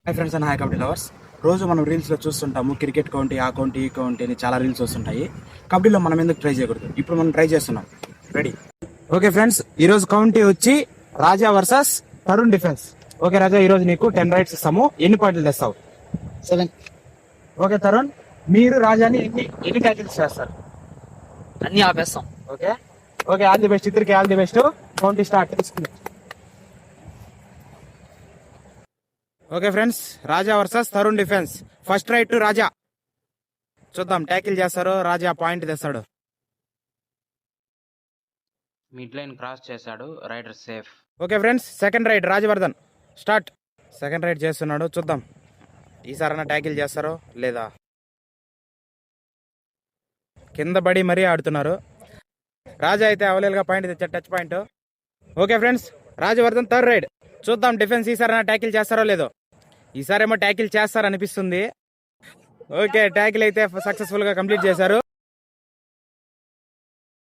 Hi friends and hi kabaddi lovers. రోజు మనం రీల్స్లో చూస్తుంటాము క్రికెట్ కౌంటీ ఆ కౌంటీ ఈ కౌంటీ అని చాలా రీల్స్ వస్తుంటాయి. కబడ్డీలో మనం ఎందుకు ట్రై చేయకూడదు? ఇప్పుడు మనం ట్రై చేస్తున్నాం. రెడీ? ఓకే ఫ్రెండ్స్, ఈరోజు కౌంటీ వచ్చి రాజా వర్సెస్ తరుణ్ డిఫెన్స్. ఓకే రాజా, ఈరోజు నీకు 10 రైడ్స్ ఇస్తాము. ఎన్ని పాయింట్లు తెస్తావు? 7. ఓకే తరుణ్, మీరు రాజాని ఎన్ని ట్యాకిల్స్ చేస్తారు? అన్ని ఆపేస్తాం. Okay okay, all the best. ఇద్దరికి ఆల్ ది బెస్ట్. కౌంటీ start. Okay friends, Raja versus Tarun defence. First raid to Raja. చూద్దాం, ట్యాకిల్ చేస్తారు, రాజా పాయింట్ తెస్తాడు. మిడ్ లైన్ క్రాస్ చేశాడు, raider safe. Okay friends, second raid Rajavardhan start. Second raid చేస్తున్నాడు, చూద్దాం ఈసారైనా ట్యాకిల్ చేస్తారో లేదా. కింద పడి మరీ ఆడుతున్నారు. రాజా అయితే అవలేలుగా పాయింట్ తెచ్చాడు, touch point. Okay friends, Rajvardhan third raid. చూద్దాం డిఫెన్స్ ఈసారైనా ట్యాకిల్ చేస్తారో లేదో. ఈసారేమో ట్యాకిల్ చేస్తారనిపిస్తుంది. ఓకే, ట్యాకిల్ అయితే సక్సెస్ఫుల్ గా కంప్లీట్ చేశారు.